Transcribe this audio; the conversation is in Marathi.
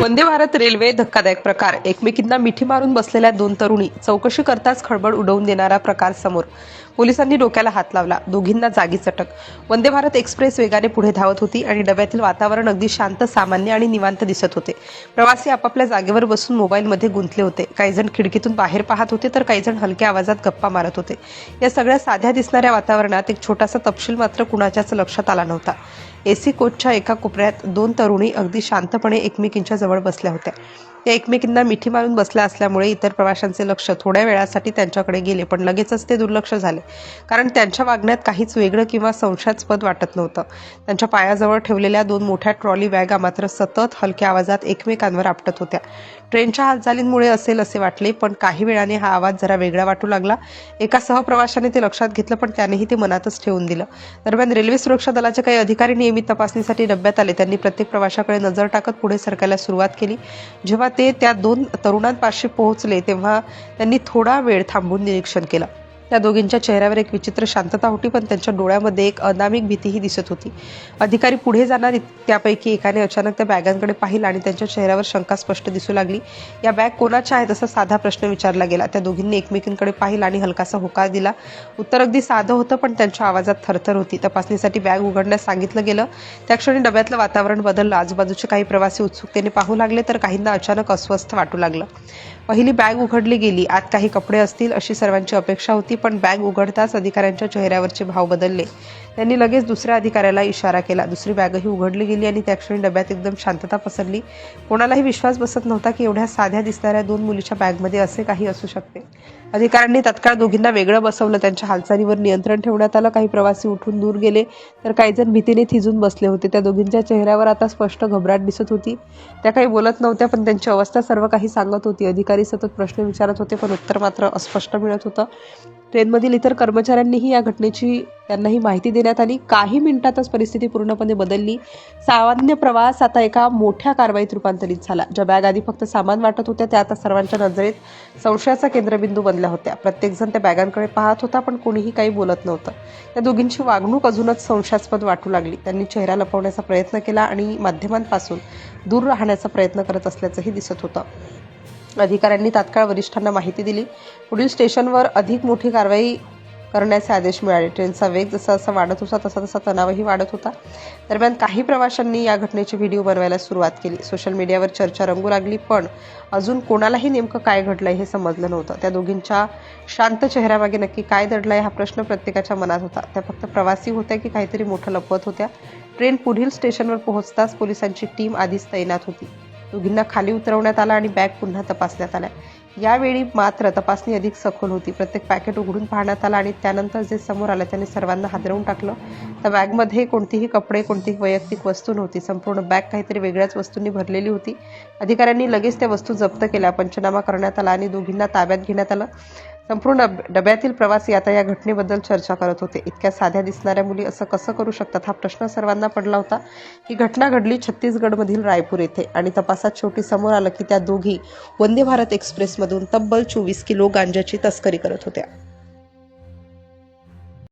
वंदे भारत रेल्वे धक्कादायक प्रकार. एकमेकींना मिठी मारून बसलेल्या दोन तरुणी. चौकशी करताच खळबळ उडवून देणारा प्रकार समोर. पोलिसांनी डोक्याला हात लावला. दोघींना जागीच अटक. वंदे भारत एक्सप्रेस वेगाने पुढे धावत होती आणि डब्यातील वातावरण अगदी शांत, सामान्य आणि निवांत दिसत होते. प्रवासी आपापल्या जागेवर बसून मोबाईलमध्ये गुंतले होते. काही जण खिडकीतून बाहेर पाहत होते तर काही जण हलक्या आवाजात गप्पा मारत होते. या सगळ्या साध्या दिसणाऱ्या वातावरणात एक छोटासा तपशील मात्र कुणाच्याच लक्षात आला नव्हता. एसी कोचच्या एका कोपऱ्यात दोन तरुणी अगदी शांतपणे एकमेकींच्या जवळ बसल्या होत्या. त्या एकमेकींना मिठी मारून बसल्या असल्यामुळे इतर प्रवाशांचे लक्ष थोड्या वेळासाठी त्यांच्याकडे गेले, पण लगेचच ते दुर्लक्ष झाले, कारण त्यांच्या वागण्यात काहीच वेगळं किंवा संशयास्पद वाटत नव्हतं. त्यांच्या पायाजवळ ठेवलेल्या दोन मोठ्या ट्रॉली बॅगा मात्र सतत हलक्या आवाजात एकमेकांवर आपटत होत्या. ट्रेनच्या हालचालींमुळे असेल असे वाटले, पण काही वेळाने हा आवाज जरा वेगळा वाटू लागला. एका सहप्रवाशाने ते लक्षात घेतलं, पण त्यानेही ते मनातच ठेवून दिलं. दरम्यान रेल्वे सुरक्षा दलाचे काही अधिकारी नियमित तपासणीसाठी डब्यात आले. त्यांनी प्रत्येक प्रवाशाकडे नजर टाकत पुढे सरकायला सुरुवात केली. जेव्हा ते त्या दोन तरुणांपाशी पोहोचले तेव्हा त्यांनी थोडा वेळ थांबून निरीक्षण केलं. त्या दोघींच्या चेहऱ्यावर एक विचित्र शांतता होती, पण त्यांच्या डोळ्यामध्ये एक अनामिक भीतीही दिसत होती. अधिकारी पुढे जाणार त्यापैकी एकाने अचानक त्या बॅगांकडे पाहिलं आणि त्यांच्या चेहऱ्यावर शंका स्पष्ट दिसू लागली. या बॅग कोणाच्या आहेत असा साधा प्रश्न विचारला गेला. त्या दोघींनी एकमेकींकडे पाहिलं आणि हलकासा होकार दिला. उत्तर अगदी साधं होतं, पण त्यांच्या आवाजात थरथर होती. तपासणीसाठी बॅग उघडण्यास सांगितलं गेलं. त्या क्षणी डब्यातलं वातावरण बदललं. आजूबाजूचे काही प्रवासी उत्सुकतेने पाहू लागले तर काहींना अचानक अस्वस्थ वाटू लागलं. पहिली बॅग उघडली गेली. आत काही कपडे असतील अशी सर्वांची अपेक्षा होती, पण बॅग उघडताच अधिकाऱ्यांच्या चेहऱ्यावरचे भाव बदलले. त्यांनी लगेच दुसऱ्या अधिकाऱ्याला इशारा केला. दुसरी बॅगही उघडली गेली आणि त्या क्षणी डब्यात एकदम शांतता पसरली. कोणालाही विश्वास बसत नव्हता की एवढ्या साध्या दिसणाऱ्या दोन मुलीच्या बॅगमध्ये असे काही असू शकते. अधिकाऱ्यांनी तत्काळ दोघींना वेगळं बसवलं. त्यांच्या हालचालीवर नियंत्रण ठेवण्यात आलं. काही प्रवासी उठून दूर गेले तर काही जण भीतीने थिजून बसले होते. त्या दोघींच्या चेहऱ्यावर आता स्पष्ट घबराट दिसत होती. त्या काही बोलत नव्हत्या, पण त्यांची अवस्था सर्व काही सांगत होती. अधिकारी सतत प्रश्न विचारत होते, पण उत्तर मात्र अस्पष्ट मिळत होतं. ट्रेनमधील इतर कर्मचाऱ्यांनीही या घटनेची त्यांनाही माहिती देण्यात आली. काही मिनिटातच परिस्थिती पूर्णपणे बदलली. सामान्य प्रवास आता एका मोठ्या कारवाईत रूपांतरित झाला. ज्या बॅग आधी फक्त सामान वाटत होत्या त्या आता सर्वांच्या नजरेत संशयाचा केंद्रबिंदू बनल्या होत्या. प्रत्येकजण त्या बॅगांकडे पाहत होता, पण कोणीही काही बोलत नव्हतं. त्या दोघींची वागणूक अजूनच संशयास्पद वाटू लागली. त्यांनी चेहरा लपवण्याचा प्रयत्न केला आणि माध्यमांपासून दूर राहण्याचा प्रयत्न करत असल्याचंही दिसत होतं. अधिकाऱ्यांनी तात्काळ वरिष्ठांना माहिती दिली. पुढील स्टेशनवर अधिक मोठी कारवाई करण्याचे आदेश मिळाले. ट्रेनचा वेग जसा वाढत होता तसा तणावही वाढत होता. दरम्यान काही प्रवाशांनी या घटनेचे व्हिडिओ बनवायला सुरुवात केली. सोशल मीडियावर चर्चा रंगू लागली, पण अजून कोणालाही नेमकं काय घडलंय हे समजलं नव्हतं. त्या दोघींच्या शांत चेहऱ्यामागे नक्की काय दडलंय हा प्रश्न प्रत्येकाच्या मनात होता. त्या फक्त प्रवासी होत्या की काहीतरी मोठं लपवत होत्या? ट्रेन पुढील स्टेशनवर पोहोचताच पोलिसांची टीम आधीच तैनात होती. दोघींना खाली उतरवण्यात आलं आणि बॅग पुन्हा तपासण्यात आल्या. यावेळी मात्र तपासणी अधिक सखोल होती. प्रत्येक पॅकेट उघडून पाहण्यात आलं आणि त्यानंतर जे समोर आलं त्याने सर्वांना हादरवून टाकलं. त्या बॅगमध्ये कोणतीही कपडे, कोणतीही वैयक्तिक वस्तू नव्हती. संपूर्ण बॅग काहीतरी वेगळ्याच वस्तूंनी भरलेली होती. अधिकाऱ्यांनी लगेच त्या वस्तू जप्त केल्या. पंचनामा करण्यात आला आणि दोघींना ताब्यात घेण्यात आलं. संपूर्ण डब्यातील प्रवासी आता या घटनेबद्दल चर्चा करत होते. इतक्या साध्या दिसणाऱ्या मुली असं कसं करू शकतात हा प्रश्न सर्वांना पडला होता. ही घटना घडली छत्तीसगडमधील रायपूर येथे आणि तपासात शेवटी समोर आलं की त्या दोघी वंदे भारत एक्सप्रेसमधून तब्बल 24 किलो गांजाची तस्करी करत होत्या.